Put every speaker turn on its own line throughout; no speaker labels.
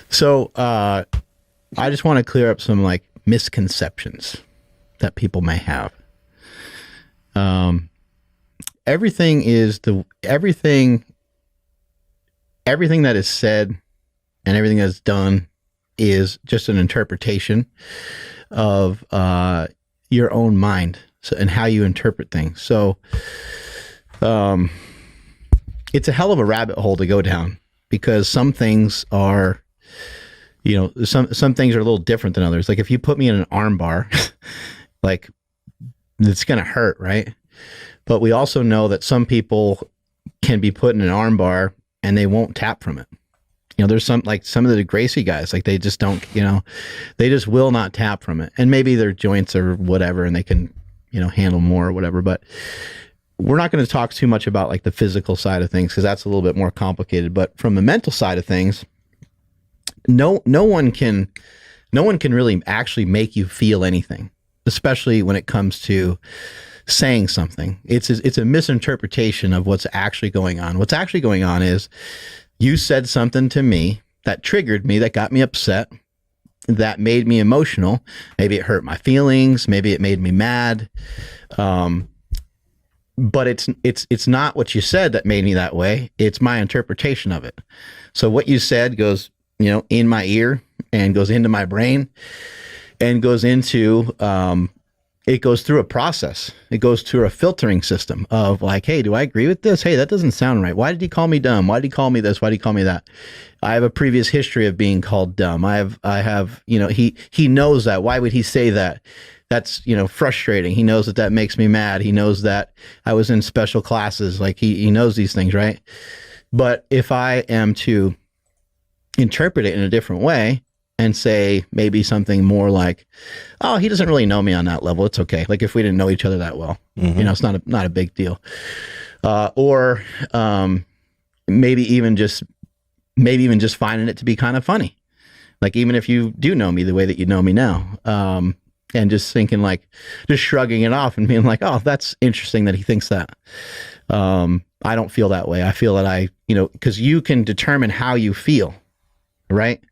So I just want to clear up some like misconceptions that people may have. Um, everything is the everything that is said and everything that's done is just an interpretation of your own mind, and how you interpret things. So it's a hell of a rabbit hole to go down, because some things are, some things are a little different than others. Like if you put me in an arm bar, like it's going to hurt, right? But we also know that some people can be put in an arm bar and they won't tap from it. There's some of the Gracie guys, like they just don't, they just will not tap from it. And maybe their joints or whatever, and they can, handle more or whatever. But we're not going to talk too much about like the physical side of things, because that's a little bit more complicated. But from the mental side of things, no one can really actually make you feel anything, especially when it comes to saying something. It's a misinterpretation of what's actually going on. What's actually going on is you said something to me that triggered me, that got me upset, that made me emotional. Maybe it hurt my feelings. Maybe it made me mad. But it's not what you said that made me that way. It's my interpretation of it. So what you said goes, in my ear and goes into my brain and goes into, it goes through a process. It goes through a filtering system of like, hey, do I agree with this? Hey, that doesn't sound right. Why did he call me dumb? Why did he call me this? Why did he call me that? I have a previous history of being called dumb. I have, he knows that. Why would he say that? That's, frustrating. He knows that makes me mad. He knows that I was in special classes. Like he knows these things, right? But if I am to interpret it in a different way, and say maybe something more like, oh, he doesn't really know me on that level. It's okay. Like if we didn't know each other that well, it's not a big deal. Or maybe even just finding it to be kind of funny. Like even if you do know me the way that you know me now, and just thinking like, just shrugging it off and being like, oh, that's interesting that he thinks that. I don't feel that way. I feel that because you can determine how you feel, right?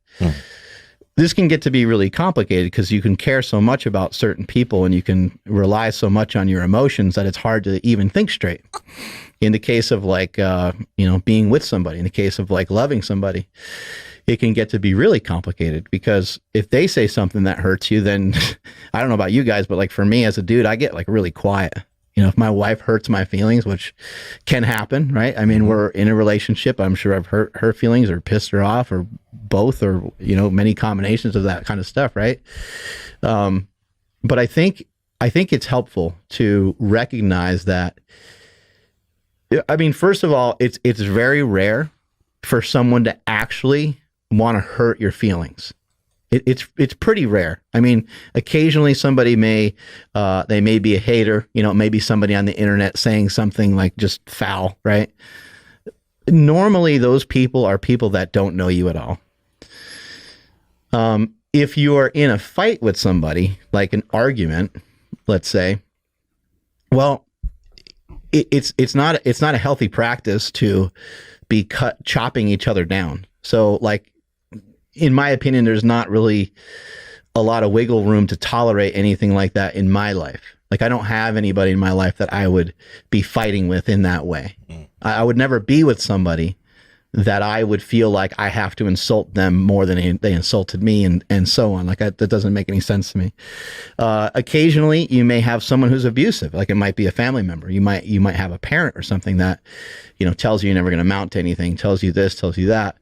This can get to be really complicated because you can care so much about certain people and you can rely so much on your emotions that it's hard to even think straight. In the case of like, being with somebody, in the case of like loving somebody, it can get to be really complicated, because if they say something that hurts you, then I don't know about you guys, but like for me as a dude, I get like really quiet. If my wife hurts my feelings, which can happen, right? I mean, we're in a relationship. I'm sure I've hurt her feelings or pissed her off or both, or, many combinations of that kind of stuff, right? But I think it's helpful to recognize that. I mean, first of all, it's very rare for someone to actually want to hurt your feelings. It's pretty rare. I mean, occasionally somebody may be a hater, maybe somebody on the internet saying something like just foul, right? Normally those people are people that don't know you at all. If you are in a fight with somebody, like an argument, let's say, well, it's not a healthy practice to be chopping each other down. So like, in my opinion, there's not really a lot of wiggle room to tolerate anything like that in my life. Like I don't have anybody in my life that I would be fighting with in that way. I would never be with somebody that I would feel like I have to insult them more than they insulted me, and so on. Like that doesn't make any sense to me. Occasionally you may have someone who's abusive. Like it might be a family member. You might have a parent or something that, tells you you're never going to amount to anything, tells you this, tells you that.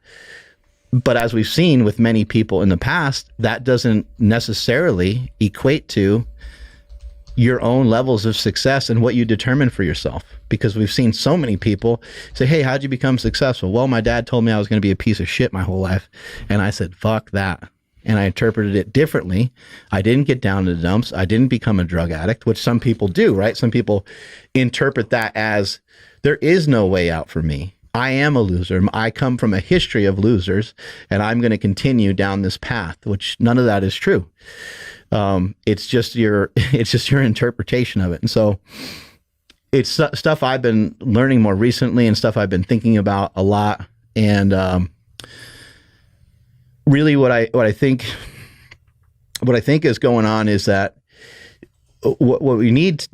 But as we've seen with many people in the past, that doesn't necessarily equate to your own levels of success and what you determine for yourself. Because we've seen so many people say, hey, how'd you become successful? Well, my dad told me I was going to be a piece of shit my whole life. And I said, fuck that. And I interpreted it differently. I didn't get down to the dumps. I didn't become a drug addict, which some people do, right? Some people interpret that as there is no way out for me. I am a loser. I come from a history of losers, and I'm going to continue down this path, which none of that is true. It's just your interpretation of it. And so it's stuff I've been learning more recently and stuff I've been thinking about a lot. And really what I think is going on is that what we need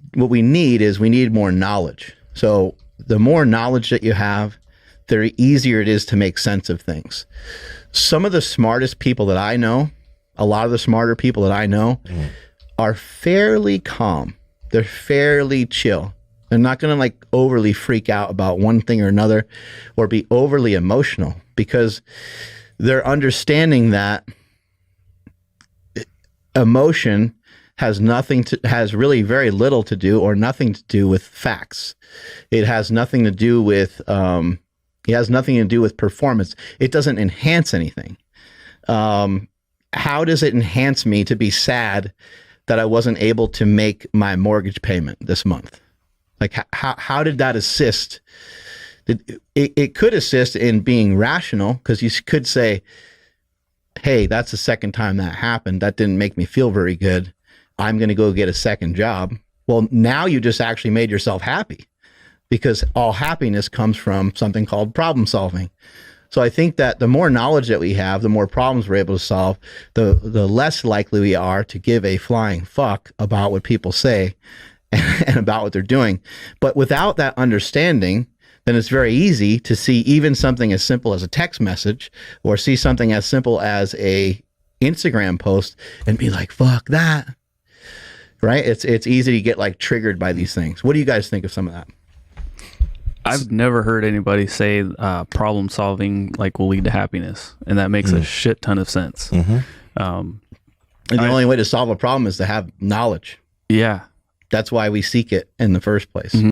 is we need more knowledge. So the more knowledge that you have, the easier it is to make sense of things. Some of the smartest people that I know, a lot of the smarter people that I know, are fairly calm. They're fairly chill. They're not going to like overly freak out about one thing or another or be overly emotional, because they're understanding that emotion has really very little to do or nothing to do with facts. It has nothing to do with performance. It doesn't enhance anything. How does it enhance me to be sad that I wasn't able to make my mortgage payment this month? Like, how did that assist? It could assist in being rational, because you could say, hey, that's the second time that happened. That didn't make me feel very good. I'm going to go get a second job. Well, now you just actually made yourself happy, because all happiness comes from something called problem solving. So I think that the more knowledge that we have, the more problems we're able to solve, the less likely we are to give a flying fuck about what people say and about what they're doing. But without that understanding, then it's very easy to see even something as simple as a text message, or see something as simple as a Instagram post and be like, fuck that. Right? It's easy to get like triggered by these things. What do you guys think of some of that?
I've never heard anybody say problem solving like will lead to happiness, and that makes a shit ton of sense.
And the only way to solve a problem is to have knowledge.
Yeah.
That's why we seek it in the first place.